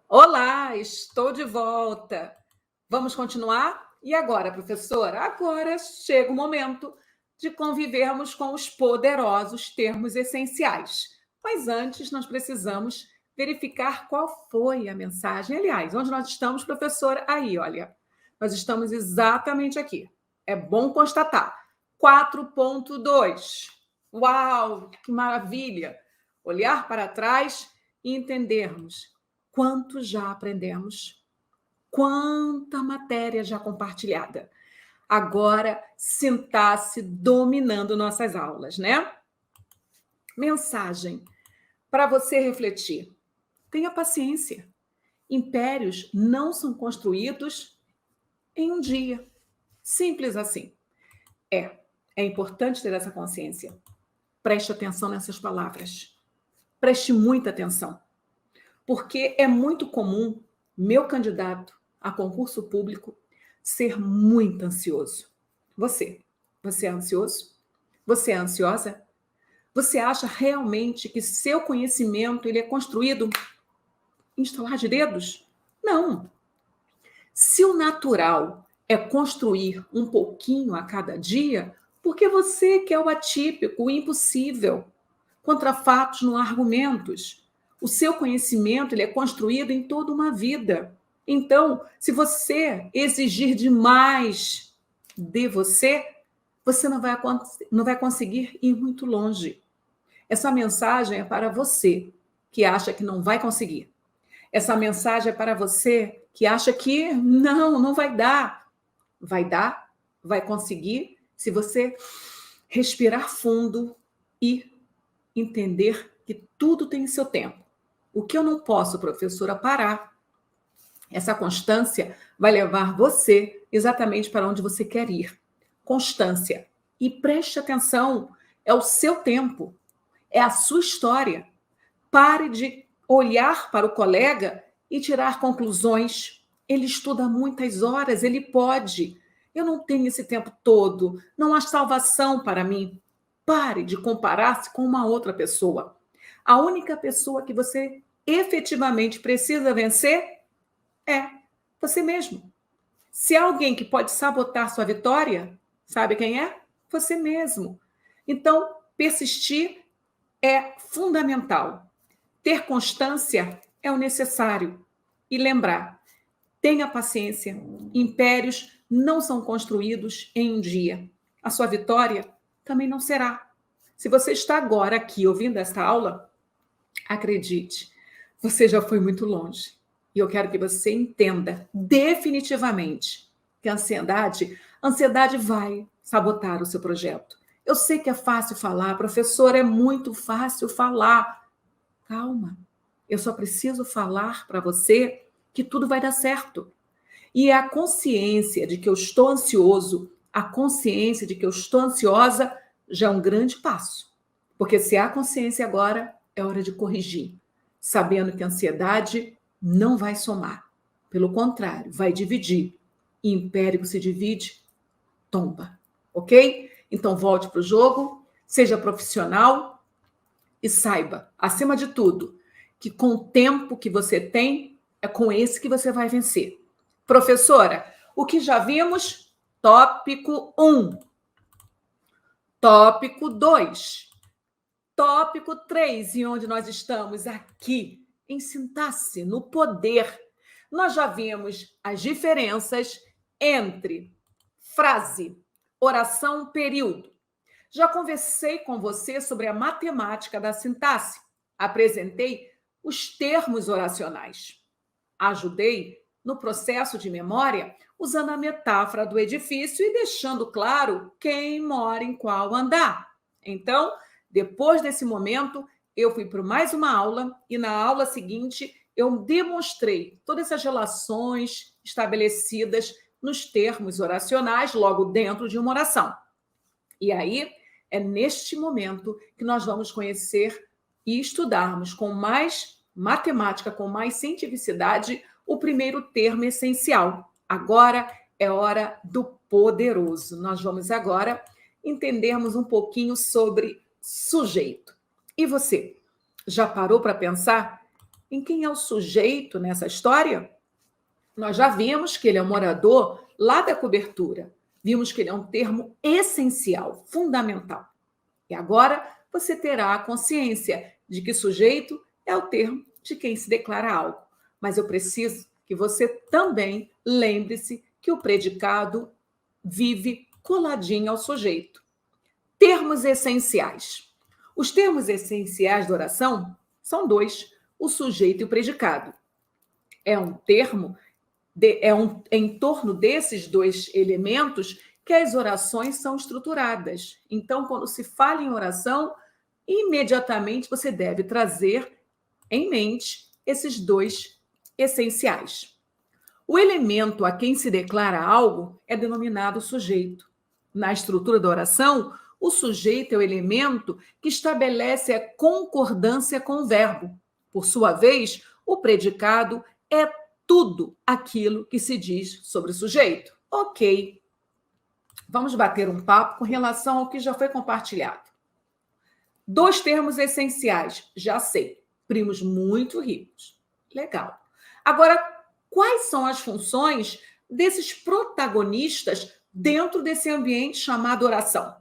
Olá, estou de volta. Vamos continuar? E agora, professora? Agora chega o momento de convivermos com os poderosos termos essenciais. Mas antes, nós precisamos verificar qual foi a mensagem. Aliás, onde nós estamos, professora? Aí, olha, nós estamos exatamente aqui. É bom constatar. 4.2. Uau, que maravilha! Olhar para trás e entendermos quanto já aprendemos, quanta matéria já compartilhada. Agora, sentar-se dominando nossas aulas, né? Mensagem para você refletir. Tenha paciência. Impérios não são construídos em um dia. Simples assim. É importante ter essa consciência. Preste atenção nessas palavras. Preste muita atenção. Porque é muito comum meu candidato a concurso público ser muito ansioso. Você é ansioso? Você é ansiosa? Você acha realmente que seu conhecimento ele é construído em estalar de dedos? Não. Se o natural é construir um pouquinho a cada dia, por que você quer o atípico, o impossível? Contra fatos não há argumentos. O seu conhecimento ele é construído em toda uma vida. Então, se você exigir demais de você, você não vai conseguir ir muito longe. Essa mensagem é para você que acha que não vai conseguir. Essa mensagem é para você que acha que não vai dar. Vai dar, vai conseguir, se você respirar fundo e entender que tudo tem seu tempo. O que eu não posso, professora, parar. Essa constância vai levar você exatamente para onde você quer ir. Constância. E preste atenção, é o seu tempo, é a sua história. Pare de olhar para o colega e tirar conclusões. Ele estuda muitas horas, ele pode. Eu não tenho esse tempo todo, não há salvação para mim. Pare de comparar-se com uma outra pessoa. A única pessoa que você efetivamente precisa vencer é você mesmo. Se há alguém que pode sabotar sua vitória, sabe quem é? Você mesmo. Então, persistir é fundamental. Ter constância é o necessário. E lembrar, tenha paciência. Impérios não são construídos em um dia. A sua vitória também não será. Se você está agora aqui ouvindo esta aula, acredite, você já foi muito longe. E eu quero que você entenda definitivamente que a ansiedade vai sabotar o seu projeto. Eu sei que é fácil falar, professor, é muito fácil falar. Calma, eu só preciso falar para você que tudo vai dar certo. E a consciência de que eu estou ansioso, a consciência de que eu estou ansiosa, já é um grande passo. Porque se há consciência agora, é hora de corrigir, sabendo que a ansiedade não vai somar. Pelo contrário, vai dividir. E império que se divide, tomba. Ok? Então volte para o jogo, seja profissional e saiba, acima de tudo, que com o tempo que você tem, é com esse que você vai vencer. Professora, o que já vimos? Tópico 1. Tópico 2. Tópico 3. E onde nós estamos? Aqui, em sentar-se no poder. Nós já vimos as diferenças entre frase, oração, período. Já conversei com você sobre a matemática da sintaxe. Apresentei os termos oracionais. Ajudei no processo de memória usando a metáfora do edifício e deixando claro quem mora em qual andar. Então, depois desse momento, eu fui para mais uma aula e na aula seguinte eu demonstrei todas essas relações estabelecidas nos termos oracionais logo dentro de uma oração. E aí, é neste momento que nós vamos conhecer e estudarmos com mais matemática, com mais cientificidade, o primeiro termo essencial. Agora é hora do poderoso. Nós vamos agora entendermos um pouquinho sobre sujeito. E você, já parou para pensar em quem é o sujeito nessa história? Nós já vimos que ele é um morador lá da cobertura. Vimos que ele é um termo essencial, fundamental. E agora você terá a consciência de que sujeito é o termo de quem se declara algo. Mas eu preciso que você também lembre-se que o predicado vive coladinho ao sujeito. Termos essenciais. Os termos essenciais da oração são dois: o sujeito e o predicado. É um termo, em torno desses dois elementos que as orações são estruturadas. Então, quando se fala em oração, imediatamente você deve trazer em mente esses dois essenciais. O elemento a quem se declara algo é denominado sujeito. Na estrutura da oração, o sujeito é o elemento que estabelece a concordância com o verbo. Por sua vez, o predicado é tudo aquilo que se diz sobre o sujeito. Ok. Vamos bater um papo com relação ao que já foi compartilhado. Dois termos essenciais, já sei. Primos muito ricos. Legal. Agora, quais são as funções desses protagonistas dentro desse ambiente chamado oração?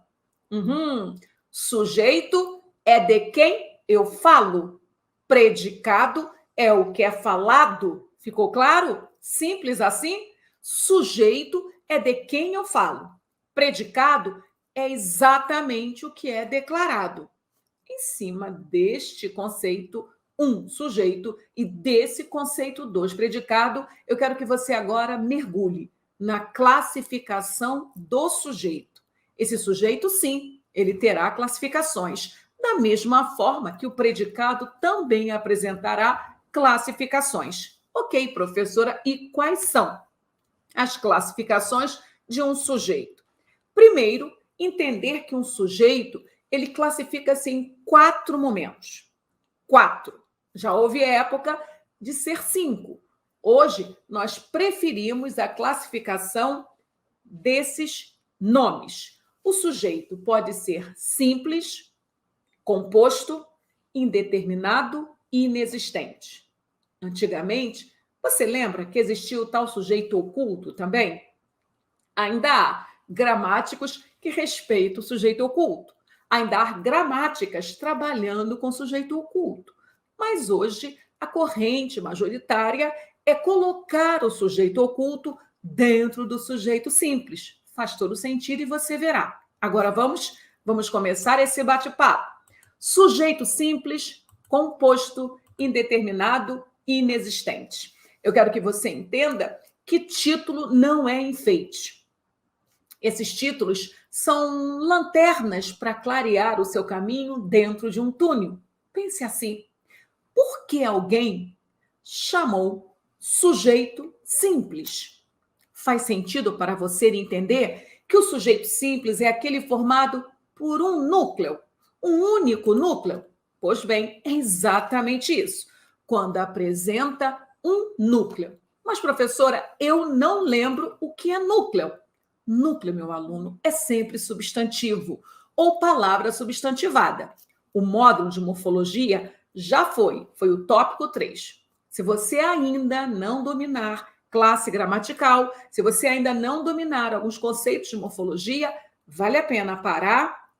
Sujeito é de quem eu falo. Predicado é o que é falado. Ficou claro? Simples assim? Sujeito é de quem eu falo. Predicado é exatamente o que é declarado. Em cima deste conceito, sujeito, e desse conceito, predicado, eu quero que você agora mergulhe na classificação do sujeito. Esse sujeito, sim, ele terá classificações, da mesma forma que o predicado também apresentará classificações. Ok, professora, e quais são as classificações de um sujeito? Primeiro, entender que um sujeito ele classifica-se em 4 momentos. 4. Já houve época de ser 5. Hoje, nós preferimos a classificação desses nomes. O sujeito pode ser simples, composto, indeterminado e inexistente. Antigamente, você lembra que existia o tal sujeito oculto também? Ainda há gramáticos que respeitam o sujeito oculto. Ainda há gramáticas trabalhando com sujeito oculto. Mas hoje, a corrente majoritária é colocar o sujeito oculto dentro do sujeito simples. Faz todo sentido e você verá. Agora vamos começar esse bate-papo. Sujeito simples, composto, indeterminado e inexistente. Eu quero que você entenda que título não é enfeite. Esses títulos são lanternas para clarear o seu caminho dentro de um túnel. Pense assim: por que alguém chamou sujeito simples? Faz sentido para você entender que o sujeito simples é aquele formado por um núcleo, um único núcleo? Pois bem, é exatamente isso, quando apresenta um núcleo. Mas, professora, eu não lembro o que é núcleo. Núcleo, meu aluno, é sempre substantivo ou palavra substantivada. O módulo de morfologia já foi o tópico 3. Se você ainda não dominar classe gramatical, se você ainda não dominar alguns conceitos de morfologia, vale a pena parar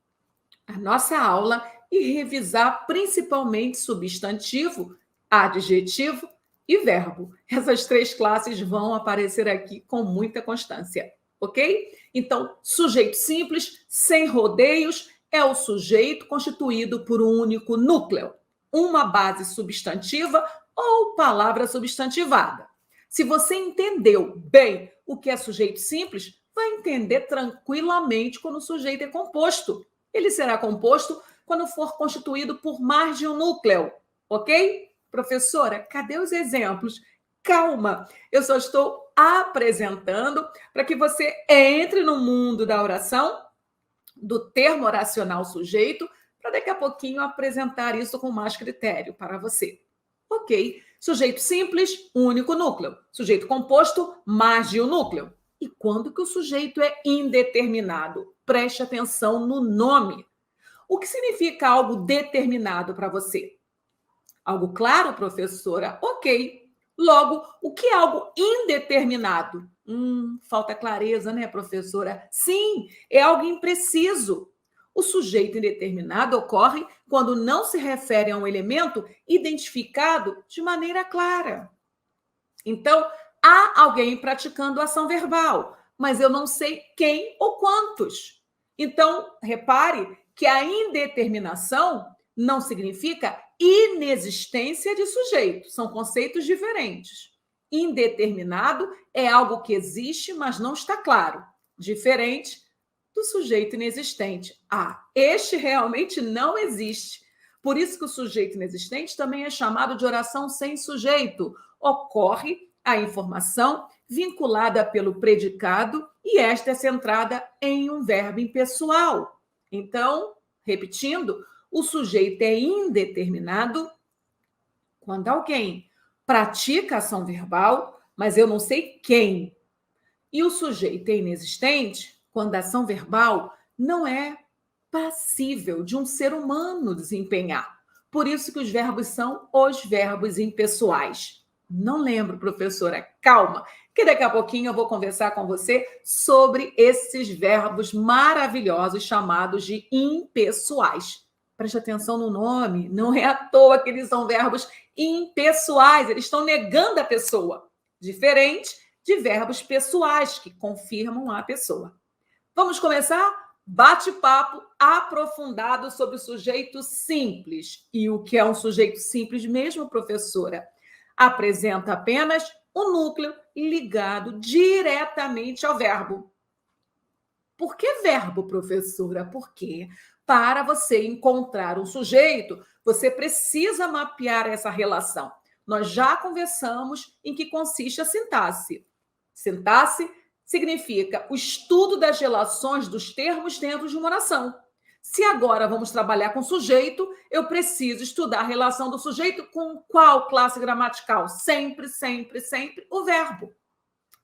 a nossa aula e revisar principalmente substantivo, adjetivo e verbo. Essas 3 classes vão aparecer aqui com muita constância. Ok? Então, sujeito simples, sem rodeios, é o sujeito constituído por um único núcleo, uma base substantiva ou palavra substantivada. Se você entendeu bem o que é sujeito simples, vai entender tranquilamente quando o sujeito é composto. Ele será composto quando for constituído por mais de um núcleo. Ok? Professora, cadê os exemplos? Calma, eu só estou apresentando para que você entre no mundo da oração, do termo oracional sujeito, para daqui a pouquinho apresentar isso com mais critério para você. Ok, sujeito simples, único núcleo. Sujeito composto, mais de um núcleo. E quando que o sujeito é indeterminado? Preste atenção no nome. O que significa algo determinado para você? Algo claro, professora? Ok. Logo, o que é algo indeterminado? Falta clareza, né, professora? Sim, é algo impreciso. O sujeito indeterminado ocorre quando não se refere a um elemento identificado de maneira clara. Então, há alguém praticando ação verbal, mas eu não sei quem ou quantos. Então, repare que a indeterminação não significa inexistência de sujeito, são conceitos diferentes. Indeterminado é algo que existe, mas não está claro, diferente do sujeito inexistente. Este realmente não existe. Por isso que o sujeito inexistente também é chamado de oração sem sujeito. Ocorre a informação vinculada pelo predicado e esta é centrada em um verbo impessoal. Então, repetindo, o sujeito é indeterminado quando alguém pratica ação verbal, mas eu não sei quem. E o sujeito é inexistente quando a ação verbal não é passível de um ser humano desempenhar. Por isso que os verbos são os verbos impessoais. Não lembro, professora, calma, que daqui a pouquinho eu vou conversar com você sobre esses verbos maravilhosos chamados de impessoais. Preste atenção no nome, não é à toa que eles são verbos impessoais, eles estão negando a pessoa, diferente de verbos pessoais, que confirmam a pessoa. Vamos começar? Bate-papo aprofundado sobre o sujeito simples. E o que é um sujeito simples mesmo, professora? Apresenta apenas um núcleo ligado diretamente ao verbo. Por que verbo, professora? Porque para você encontrar um sujeito, você precisa mapear essa relação. Nós já conversamos em que consiste a sintaxe. Sintaxe significa o estudo das relações dos termos dentro de uma oração. Se agora vamos trabalhar com sujeito, eu preciso estudar a relação do sujeito com qual classe gramatical? Sempre, sempre, sempre o verbo.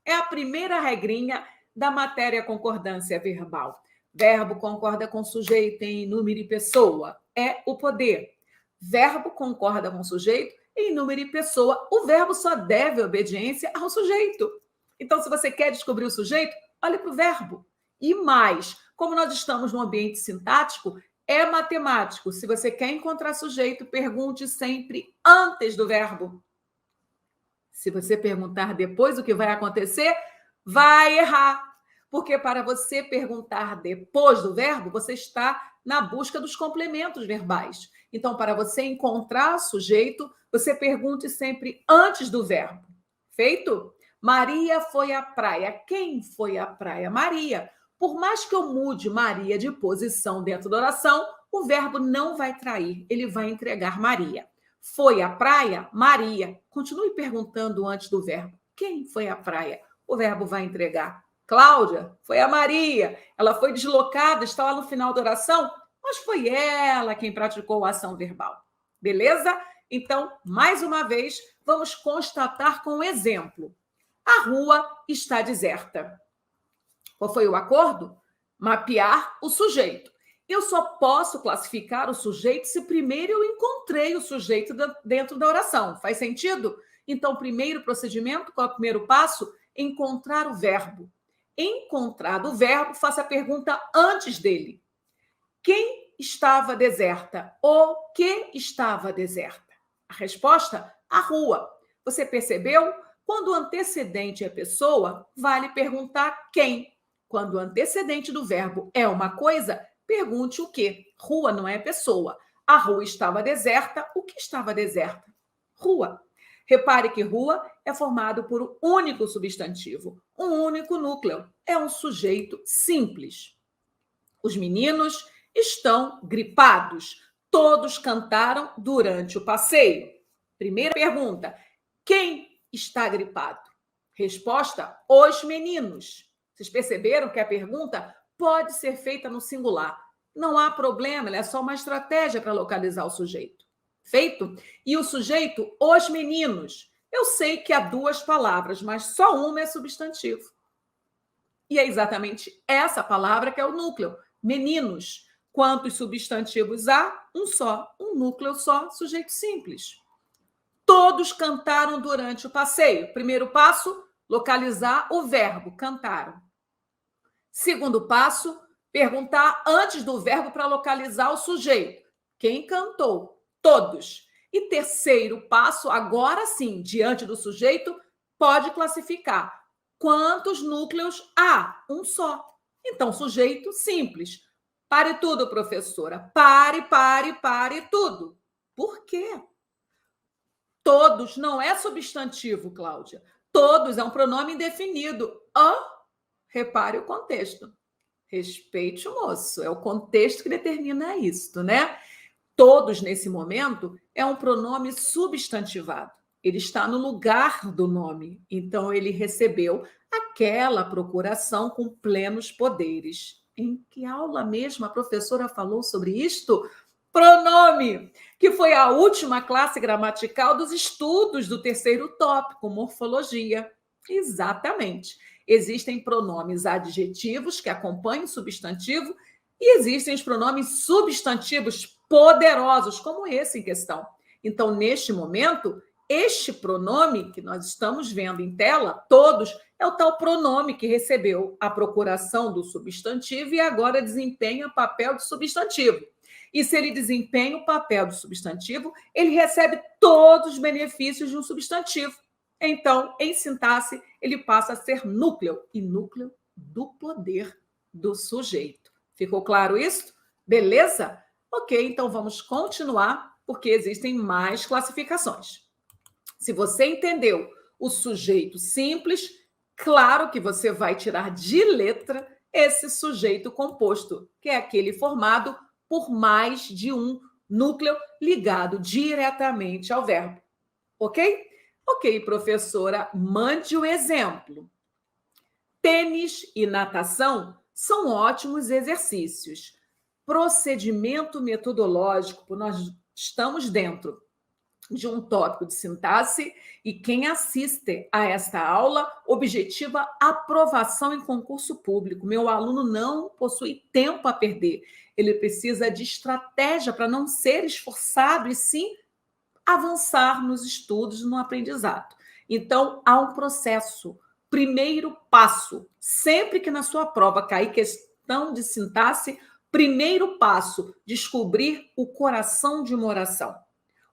É a primeira regrinha da matéria concordância verbal. Verbo concorda com sujeito em número e pessoa. É o poder. Verbo concorda com sujeito em número e pessoa. O verbo só deve obediência ao sujeito. Então, se você quer descobrir o sujeito, olhe para o verbo. E mais, como nós estamos num ambiente sintático, é matemático. Se você quer encontrar sujeito, pergunte sempre antes do verbo. Se você perguntar depois o que vai acontecer, vai errar. Porque para você perguntar depois do verbo, você está na busca dos complementos verbais. Então, para você encontrar sujeito, você pergunte sempre antes do verbo. Feito? Maria foi à praia. Quem foi à praia? Maria. Por mais que eu mude Maria de posição dentro da oração, o verbo não vai trair, ele vai entregar Maria. Foi à praia? Maria. Continue perguntando antes do verbo. Quem foi à praia? O verbo vai entregar. Cláudia, foi a Maria. Ela foi deslocada, está lá no final da oração, mas foi ela quem praticou a ação verbal. Beleza? Então, mais uma vez, vamos constatar com um exemplo. A rua está deserta. Qual foi o acordo? Mapear o sujeito. Eu só posso classificar o sujeito se primeiro eu encontrei o sujeito dentro da oração. Faz sentido? Então, primeiro procedimento, qual é o primeiro passo? Encontrar o verbo. Encontrado o verbo, faça a pergunta antes dele. Quem estava deserta? O que estava deserta? A resposta? A rua. Você percebeu? Quando o antecedente é pessoa, vale perguntar quem. Quando o antecedente do verbo é uma coisa, pergunte o quê? Rua não é pessoa. A rua estava deserta. O que estava deserta? Rua. Repare que rua é formado por um único substantivo, um único núcleo. É um sujeito simples. Os meninos estão gripados. Todos cantaram durante o passeio. Primeira pergunta: quem está gripado? Resposta: os meninos. Vocês perceberam que a pergunta pode ser feita no singular. Não há problema, ela é só uma estratégia para localizar o sujeito. Feito? E o sujeito, os meninos. Eu sei que há duas palavras, mas só uma é substantivo. E é exatamente essa palavra que é o núcleo. Meninos. Quantos substantivos há? Um só. Um núcleo só, sujeito simples. Todos cantaram durante o passeio. Primeiro passo, localizar o verbo, cantaram. Segundo passo, perguntar antes do verbo para localizar o sujeito. Quem cantou? Todos. E terceiro passo, agora sim, diante do sujeito, pode classificar. Quantos núcleos há? Um só. Então, sujeito simples. Pare tudo, professora. Pare tudo. Por quê? Todos não é substantivo, Cláudia. Todos é um pronome indefinido. Repare o contexto. Respeite o moço. É o contexto que determina isso, né? Todos, nesse momento, é um pronome substantivado. Ele está no lugar do nome. Então, ele recebeu aquela procuração com plenos poderes. Em que aula mesmo a professora falou sobre isto? Pronome, que foi a última classe gramatical dos estudos do terceiro tópico, morfologia. Exatamente. Existem pronomes adjetivos que acompanham o substantivo e existem os pronomes substantivos poderosos, como esse em questão. Então, neste momento, este pronome que nós estamos vendo em tela, todos, é o tal pronome que recebeu a procuração do substantivo e agora desempenha papel de substantivo. E se ele desempenha o papel do substantivo, ele recebe todos os benefícios de um substantivo. Então, em sintaxe, ele passa a ser núcleo, e núcleo do poder do sujeito. Ficou claro isso? Beleza? Ok, então vamos continuar, porque existem mais classificações. Se você entendeu o sujeito simples, claro que você vai tirar de letra esse sujeito composto, que é aquele formado por mais de um núcleo ligado diretamente ao verbo. Ok? Ok, professora, mande o exemplo. Tênis e natação são ótimos exercícios. Procedimento metodológico, nós estamos dentro de um tópico de sintaxe e quem assiste a esta aula objetiva aprovação em concurso público. Meu aluno não possui tempo a perder. Ele precisa de estratégia para não ser esforçado e sim avançar nos estudos, no aprendizado. Então, há um processo. Primeiro passo, sempre que na sua prova cair questão de sintaxe, primeiro passo, descobrir o coração de uma oração.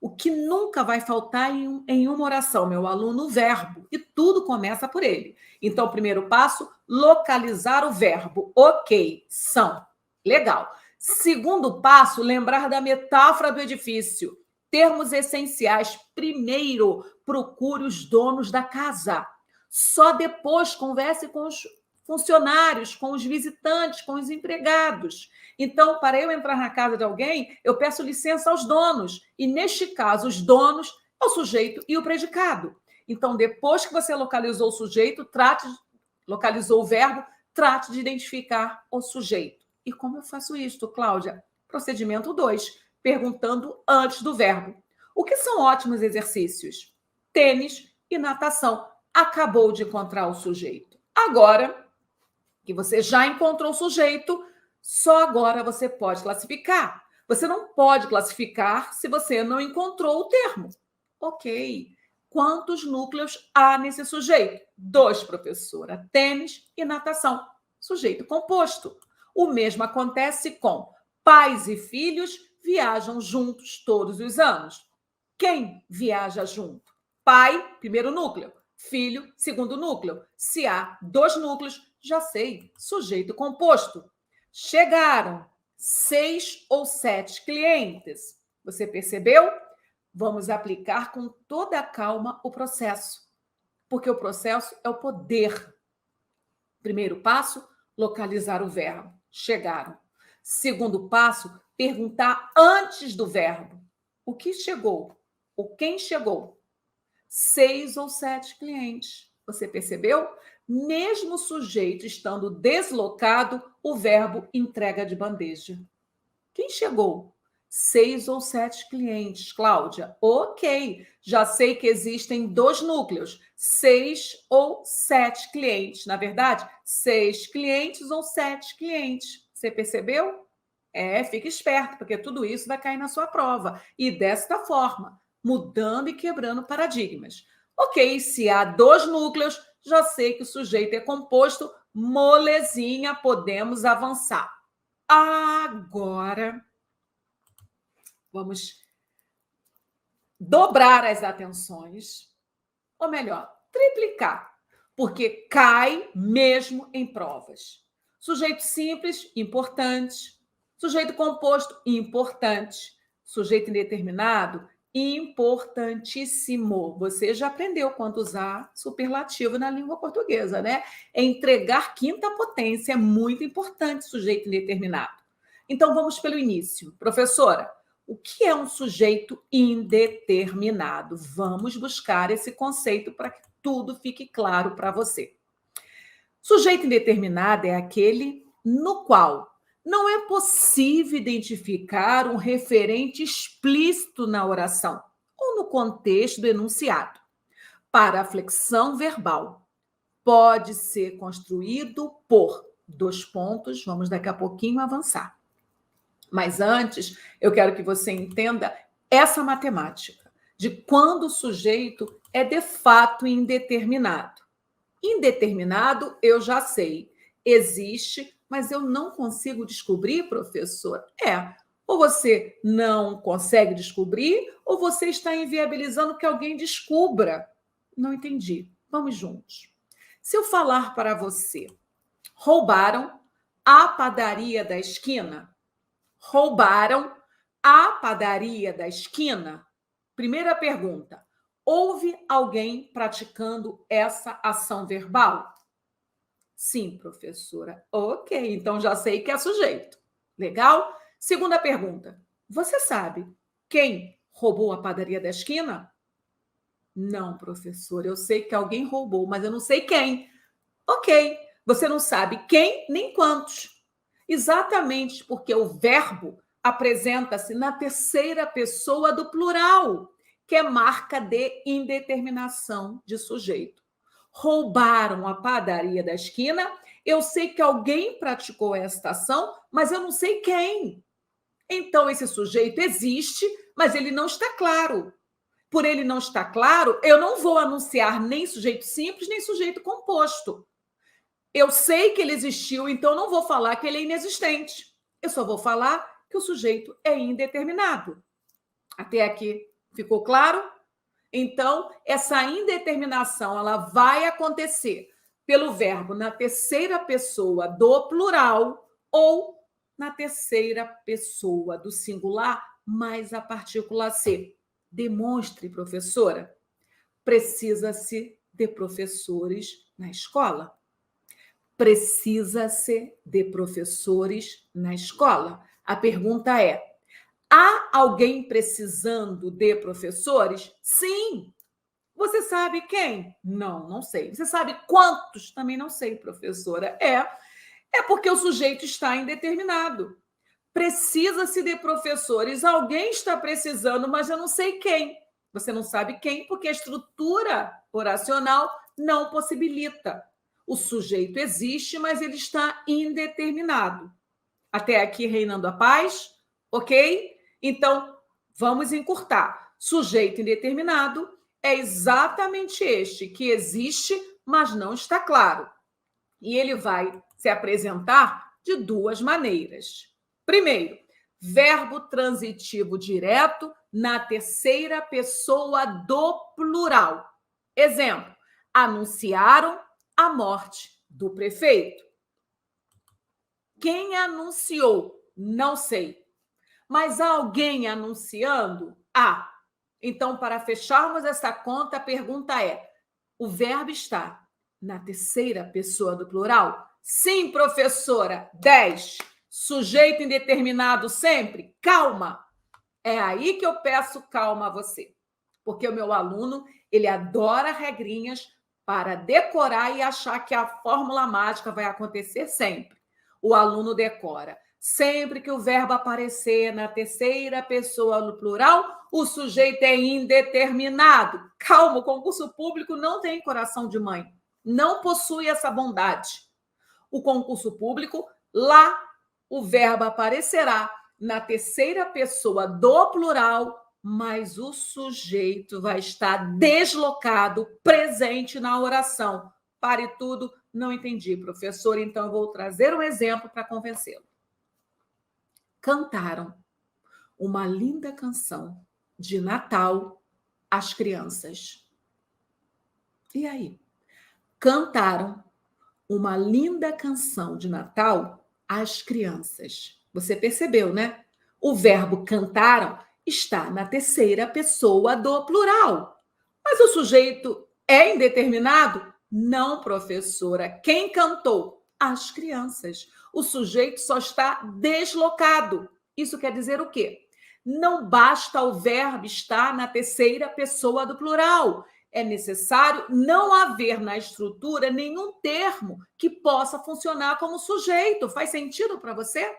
O que nunca vai faltar em uma oração, meu aluno, o verbo. E tudo começa por ele. Então, primeiro passo, localizar o verbo. Ok, são. Legal. Segundo passo, lembrar da metáfora do edifício. Termos essenciais. Primeiro, procure os donos da casa. Só depois converse com os funcionários, com os visitantes, com os empregados. Então, para eu entrar na casa de alguém, eu peço licença aos donos. E, neste caso, os donos é o sujeito e o predicado. Então, depois que você localizou o sujeito, localizou o verbo, trate de identificar o sujeito. E como eu faço isto, Cláudia? Procedimento 2, perguntando antes do verbo. O que são ótimos exercícios? Tênis e natação. Acabou de encontrar o sujeito. Agora que você já encontrou o sujeito, só agora você pode classificar. Você não pode classificar se você não encontrou o termo. Ok. Quantos núcleos há nesse sujeito? 2, professora. Tênis e natação. Sujeito composto. O mesmo acontece com pais e filhos viajam juntos todos os anos. Quem viaja junto? Pai, primeiro núcleo. Filho, segundo núcleo. Se há 2 núcleos, já sei, sujeito composto. Chegaram 6 ou 7 clientes. Você percebeu? Vamos aplicar com toda a calma o processo, porque o processo é o poder. Primeiro passo, localizar o verbo. Chegaram. Segundo passo, perguntar antes do verbo. O que chegou? Ou quem chegou? 6 ou 7 clientes. Você percebeu? Mesmo o sujeito estando deslocado, o verbo entrega de bandeja. Quem chegou? 6 ou 7 clientes, Cláudia. Ok, já sei que existem 2 núcleos, 6 ou 7 clientes. Na verdade, 6 clientes ou 7 clientes. Você percebeu? Fique esperto, porque tudo isso vai cair na sua prova. E desta forma, mudando e quebrando paradigmas. Ok, se há 2 núcleos, já sei que o sujeito é composto, molezinha, podemos avançar. Agora, vamos dobrar as atenções, ou melhor, triplicar, porque cai mesmo em provas. Sujeito simples, importante. Sujeito composto, importante. Sujeito indeterminado, importantíssimo. Você já aprendeu quanto usar superlativo na língua portuguesa, né? Entregar quinta potência é muito importante, sujeito indeterminado. Então, vamos pelo início. Professora, o que é um sujeito indeterminado? Vamos buscar esse conceito para que tudo fique claro para você. Sujeito indeterminado é aquele no qual não é possível identificar um referente explícito na oração ou no contexto do enunciado. Para a flexão verbal, pode ser construído por 2 pontos, vamos daqui a pouquinho avançar. Mas antes, eu quero que você entenda essa matemática de quando o sujeito é de fato indeterminado. Indeterminado, eu já sei, existe, mas eu não consigo descobrir, professor. Ou você não consegue descobrir, ou você está inviabilizando que alguém descubra. Não entendi. Vamos juntos. Se eu falar para você, roubaram a padaria da esquina, roubaram a padaria da esquina? Primeira pergunta: houve alguém praticando essa ação verbal? Sim, professora. Ok, então já sei que é sujeito. Legal? Segunda pergunta: você sabe quem roubou a padaria da esquina? Não, professora. Eu sei que alguém roubou, mas eu não sei quem. Ok, você não sabe quem nem quantos. Exatamente porque o verbo apresenta-se na terceira pessoa do plural, que é marca de indeterminação de sujeito. Roubaram a padaria da esquina, eu sei que alguém praticou esta ação, mas eu não sei quem. Então, esse sujeito existe, mas ele não está claro. Por ele não estar claro, eu não vou anunciar nem sujeito simples, nem sujeito composto. Eu sei que ele existiu, então não vou falar que ele é inexistente. Eu só vou falar que o sujeito é indeterminado. Até aqui ficou claro? Então, essa indeterminação ela vai acontecer pelo verbo na terceira pessoa do plural ou na terceira pessoa do singular mais a partícula C. Demonstre, professora. Precisa-se de professores na escola. Precisa-se de professores na escola. A pergunta é: há alguém precisando de professores? Sim. Você sabe quem? Não, não sei. Você sabe quantos? Também não sei, professora. É porque o sujeito está indeterminado. Precisa-se de professores. Alguém está precisando, mas eu não sei quem. Você não sabe quem, porque a estrutura oracional não possibilita. O sujeito existe, mas ele está indeterminado. Até aqui reinando a paz, ok? Então, vamos encurtar. Sujeito indeterminado é exatamente este que existe, mas não está claro. E ele vai se apresentar de 2 maneiras. Primeiro, verbo transitivo direto na terceira pessoa do plural. Exemplo: anunciaram a morte do prefeito. Quem anunciou? Não sei. Mas há alguém anunciando? Há. Então, para fecharmos essa conta, a pergunta é: o verbo está na terceira pessoa do plural? Sim, professora. 10. Sujeito indeterminado sempre? Calma. É aí que eu peço calma a você. Porque o meu aluno, ele adora regrinhas para decorar e achar que a fórmula mágica vai acontecer sempre. O aluno decora: sempre que o verbo aparecer na terceira pessoa no plural, o sujeito é indeterminado. Calma, o concurso público não tem coração de mãe. Não possui essa bondade. O concurso público, lá, o verbo aparecerá na terceira pessoa do plural mas o sujeito vai estar deslocado, presente na oração. Pare tudo, não entendi, professor, então eu vou trazer um exemplo para convencê-lo. Cantaram uma linda canção de Natal às crianças. E aí? Cantaram uma linda canção de Natal às crianças. Você percebeu, né? O verbo cantaram está na terceira pessoa do plural. Mas o sujeito é indeterminado? Não, professora. Quem cantou? As crianças. O sujeito só está deslocado. Isso quer dizer o quê? Não basta o verbo estar na terceira pessoa do plural. É necessário não haver na estrutura nenhum termo que possa funcionar como sujeito. Faz sentido para você?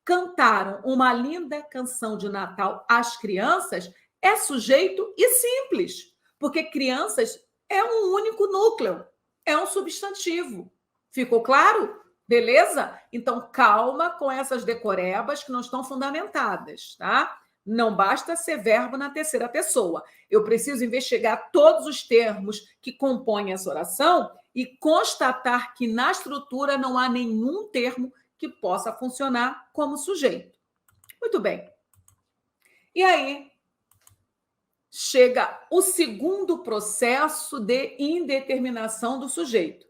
Cantaram uma linda canção de Natal às crianças é sujeito e simples, porque crianças é um único núcleo, é um substantivo. Ficou claro? Beleza? Então, calma com essas decorebas que não estão fundamentadas, tá? Não basta ser verbo na terceira pessoa. Eu preciso investigar todos os termos que compõem essa oração e constatar que na estrutura não há nenhum termo que possa funcionar como sujeito. Muito bem. E aí chega o segundo processo de indeterminação do sujeito.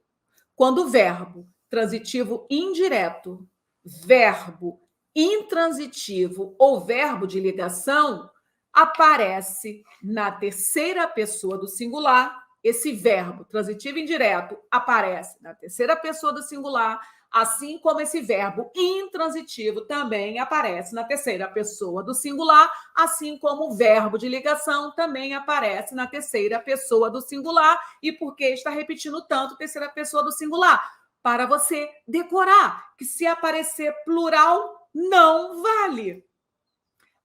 Quando o verbo transitivo indireto, verbo intransitivo ou verbo de ligação aparece na terceira pessoa do singular, esse verbo transitivo indireto aparece na terceira pessoa do singular, assim como esse verbo intransitivo também aparece na terceira pessoa do singular, assim como o verbo de ligação também aparece na terceira pessoa do singular. E por que está repetindo tanto terceira pessoa do singular? Para você decorar que se aparecer plural, não vale.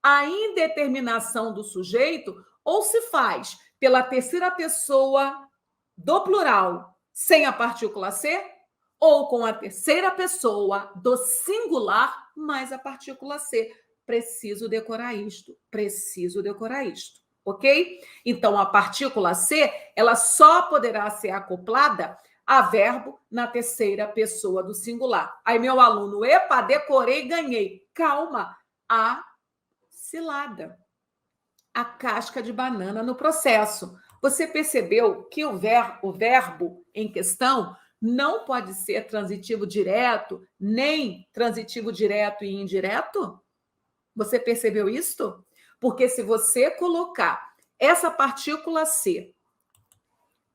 A indeterminação do sujeito ou se faz pela terceira pessoa do plural sem a partícula ser, ou com a terceira pessoa do singular mais a partícula ser. Preciso decorar isto, ok? Então, a partícula ser, ela só poderá ser acoplada a verbo na terceira pessoa do singular. Aí, meu aluno, epa, decorei, ganhei. Calma, a cilada, a casca de banana no processo. Você percebeu que o verbo em questão não pode ser transitivo direto, nem transitivo direto e indireto? Você percebeu isto? Porque se você colocar essa partícula ser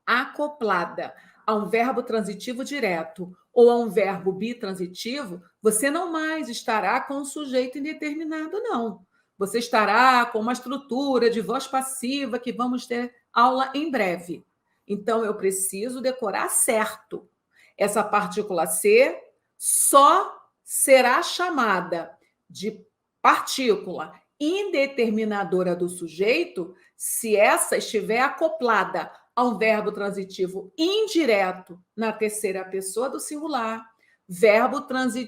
acoplada a um verbo transitivo direto ou a um verbo bitransitivo, você não mais estará com um sujeito indeterminado, não. Você estará com uma estrutura de voz passiva que vamos ter aula em breve. Então, eu preciso decorar certo. Essa partícula ser só será chamada de partícula indeterminadora do sujeito se essa estiver acoplada a um verbo transitivo indireto na terceira pessoa do singular, verbo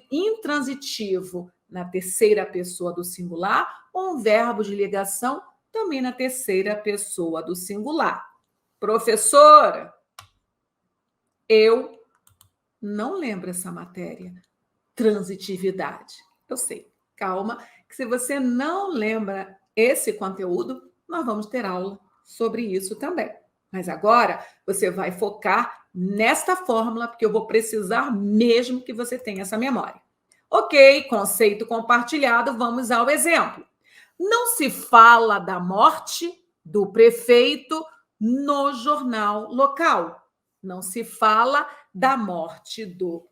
intransitivo na terceira pessoa do singular, ou um verbo de ligação também na terceira pessoa do singular. Professora, eu não lembro essa matéria. Transitividade. Eu sei, calma, que se você não lembra esse conteúdo, nós vamos ter aula sobre isso também. Mas agora você vai focar nesta fórmula, porque eu vou precisar mesmo que você tenha essa memória. Ok, conceito compartilhado, vamos ao exemplo. Não se fala da morte do prefeito no jornal local. Não se fala da morte do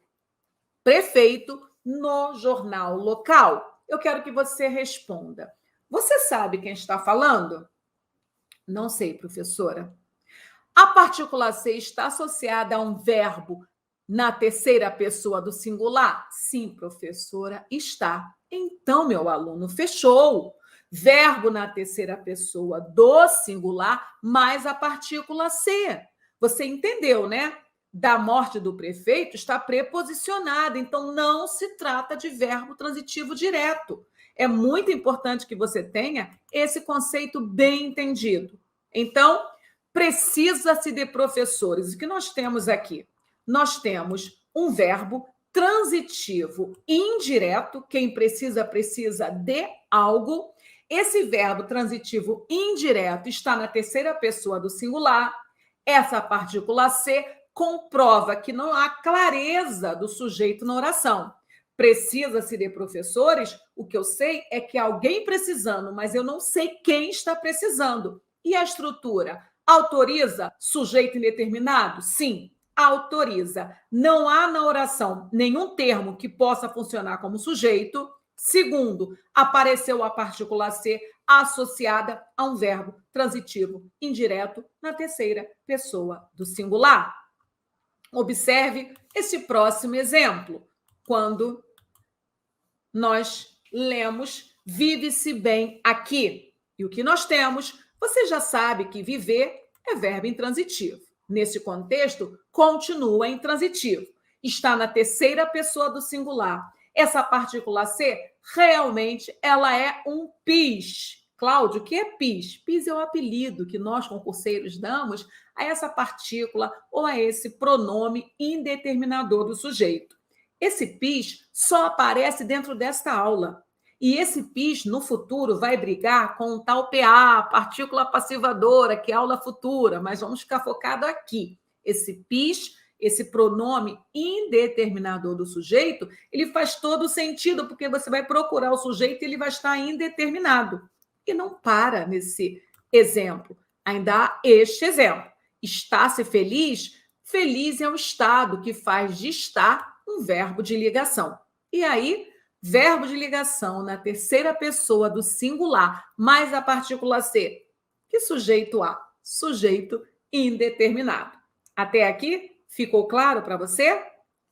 prefeito no jornal local. Eu quero que você responda. Você sabe quem está falando? Não sei, professora. A partícula ser está associada a um verbo na terceira pessoa do singular? Sim, professora, está. Então, meu aluno, fechou. Verbo na terceira pessoa do singular mais a partícula ser. Você entendeu, né? Da morte do prefeito está preposicionada, então não se trata de verbo transitivo direto. É muito importante que você tenha esse conceito bem entendido. Então, precisa-se de professores. O que nós temos aqui? Nós temos um verbo transitivo indireto, quem precisa, precisa de algo. Esse verbo transitivo indireto está na terceira pessoa do singular. Essa partícula C comprova que não há clareza do sujeito na oração. Precisa-se de professores? O que eu sei é que alguém precisando, mas eu não sei quem está precisando. E a estrutura? Autoriza sujeito indeterminado? Sim, autoriza. Não há na oração nenhum termo que possa funcionar como sujeito. Segundo, apareceu a partícula C associada a um verbo transitivo indireto na terceira pessoa do singular. Observe esse próximo exemplo, quando nós lemos vive-se bem aqui. E o que nós temos? Você já sabe que viver é verbo intransitivo. Nesse contexto, continua intransitivo. Está na terceira pessoa do singular. Essa partícula C, realmente, ela é um PIS. Cláudio, o que é PIS? PIS é o apelido que nós, concurseiros, damos a essa partícula ou a esse pronome indeterminador do sujeito. Esse PIS só aparece dentro desta aula. E esse PIS, no futuro, vai brigar com o tal PA, partícula passivadora, que é aula futura, mas vamos ficar focado aqui. Esse PIS, esse pronome indeterminador do sujeito, ele faz todo sentido, porque você vai procurar o sujeito e ele vai estar indeterminado. E não para nesse exemplo. Ainda há este exemplo. Está-se feliz? Feliz é um estado que faz de estar um verbo de ligação. E aí, verbo de ligação na terceira pessoa do singular, mais a partícula C. Que sujeito há? Sujeito indeterminado. Até aqui, ficou claro para você?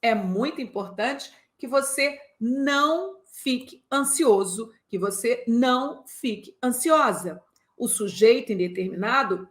É muito importante que você não fique ansioso, que você não fique ansiosa. O sujeito indeterminado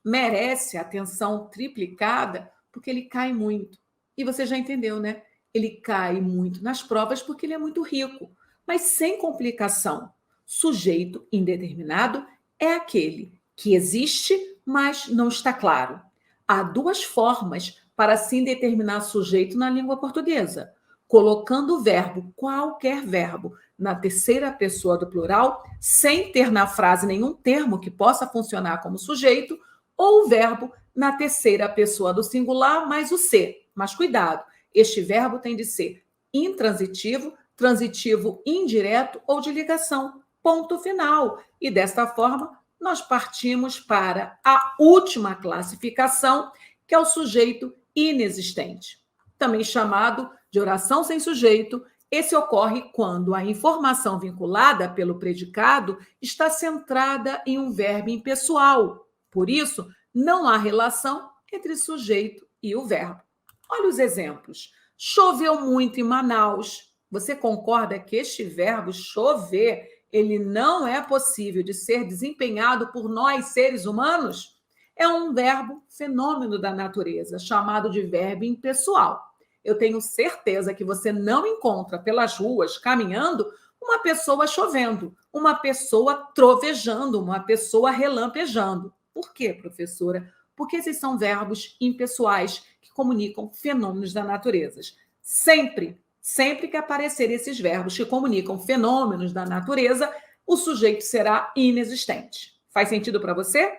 merece atenção triplicada porque ele cai muito. E você já entendeu, né? Ele cai muito nas provas porque ele é muito rico, mas sem complicação. Sujeito indeterminado é aquele que existe, mas não está claro. Há duas formas para se determinar sujeito na língua portuguesa: colocando o verbo, qualquer verbo, na terceira pessoa do plural, sem ter na frase nenhum termo que possa funcionar como sujeito, ou o verbo na terceira pessoa do singular, mais o ser. Mas cuidado, este verbo tem de ser intransitivo, transitivo indireto ou de ligação. Ponto final. E desta forma, nós partimos para a última classificação, que é o sujeito inexistente. Também chamado de oração sem sujeito, esse ocorre quando a informação vinculada pelo predicado está centrada em um verbo impessoal. Por isso, não há relação entre sujeito e o verbo. Olha os exemplos. Choveu muito em Manaus. Você concorda que este verbo chover, ele não é possível de ser desempenhado por nós, seres humanos? É um verbo fenômeno da natureza, chamado de verbo impessoal. Eu tenho certeza que você não encontra pelas ruas, caminhando, uma pessoa chovendo, uma pessoa trovejando, uma pessoa relampejando. Por quê, professora? Porque esses são verbos impessoais que comunicam fenômenos da natureza. Sempre que aparecer esses verbos que comunicam fenômenos da natureza, o sujeito será inexistente. Faz sentido para você?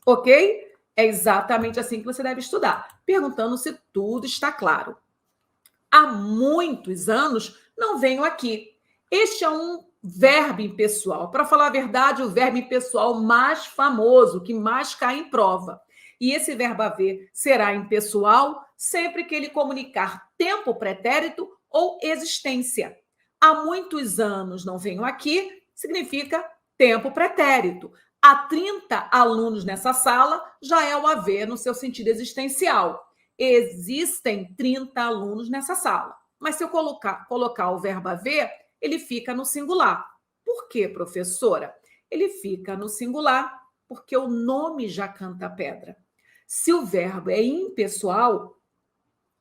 Ok? É exatamente assim que você deve estudar, perguntando se tudo está claro. Há muitos anos não venho aqui. Este é um verbo impessoal. Para falar a verdade, o verbo impessoal mais famoso, que mais cai em prova. E esse verbo haver será impessoal sempre que ele comunicar tempo pretérito ou existência. Há muitos anos não venho aqui significa tempo pretérito. Há 30 alunos nessa sala já é o haver no seu sentido existencial. Existem 30 alunos nessa sala. Mas se eu colocar o verbo haver, ele fica no singular. Por quê, professora? Ele fica no singular porque o nome já canta a pedra. Se o verbo é impessoal,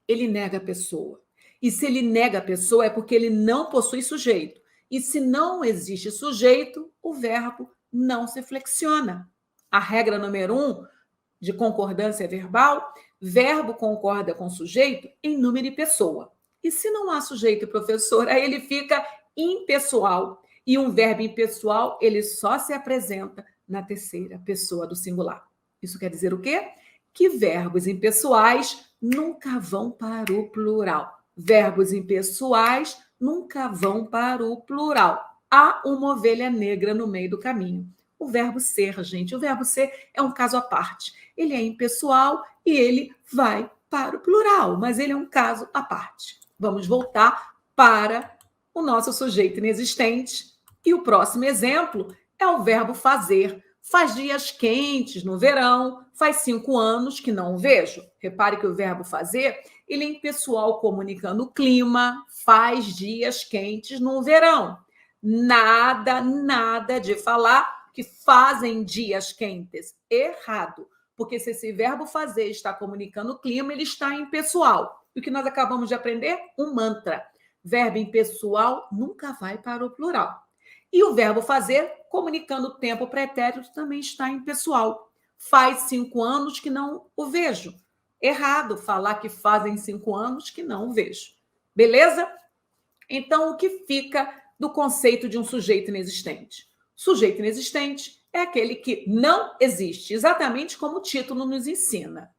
ele nega a pessoa. E se ele nega a pessoa é porque ele não possui sujeito. E se não existe sujeito, o verbo não se flexiona. A regra número 1 de concordância verbal, verbo concorda com sujeito em número e pessoa. E se não há sujeito, professor, aí ele fica impessoal. E um verbo impessoal, ele só se apresenta na terceira pessoa do singular. Isso quer dizer o quê? Que verbos impessoais nunca vão para o plural. Verbos impessoais nunca vão para o plural. Há uma ovelha negra no meio do caminho. O verbo ser, gente, o verbo ser é um caso à parte. Ele é impessoal e ele vai para o plural, mas ele é um caso à parte. Vamos voltar para o nosso sujeito inexistente. E o próximo exemplo é o verbo fazer. Faz dias quentes no verão, faz 5 anos que não o vejo. Repare que o verbo fazer, ele é impessoal comunicando o clima, faz dias quentes no verão. Nada de falar que fazem dias quentes. Errado. Porque se esse verbo fazer está comunicando o clima, ele está impessoal. E o que nós acabamos de aprender? Um mantra. Verbo impessoal nunca vai para o plural. E o verbo fazer, comunicando o tempo pretérito, também está impessoal. Faz 5 anos que não o vejo. Errado falar que fazem 5 anos que não o vejo. Beleza? Então, o que fica do conceito de um sujeito inexistente? Sujeito inexistente é aquele que não existe, exatamente como o título nos ensina.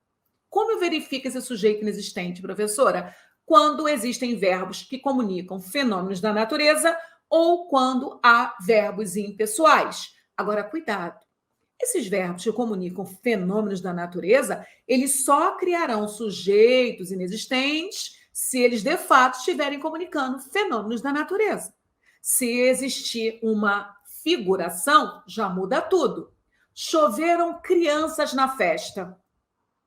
Como eu verifico esse sujeito inexistente, professora? Quando existem verbos que comunicam fenômenos da natureza ou quando há verbos impessoais. Agora, cuidado. Esses verbos que comunicam fenômenos da natureza, eles só criarão sujeitos inexistentes se eles, de fato, estiverem comunicando fenômenos da natureza. Se existir uma figuração, já muda tudo. Choveram crianças na festa.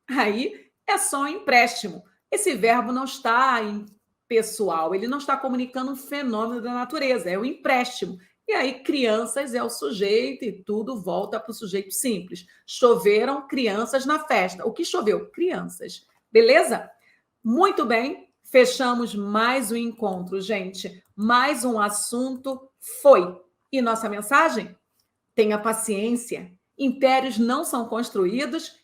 Aí é só um empréstimo. Esse verbo não está impessoal, ele não está comunicando um fenômeno da natureza, é o empréstimo. E aí, crianças é o sujeito e tudo volta para o sujeito simples. Choveram crianças na festa. O que choveu? Crianças. Beleza? Muito bem. Fechamos mais um encontro, gente. Mais um assunto foi. E nossa mensagem? Tenha paciência. Impérios não são construídos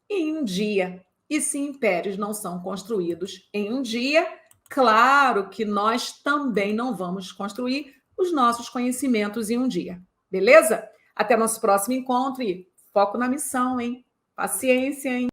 em um dia. E se impérios não são construídos em um dia, claro que nós também não vamos construir os nossos conhecimentos em um dia. Beleza? Até nosso próximo encontro e foco na missão, hein? Paciência, hein?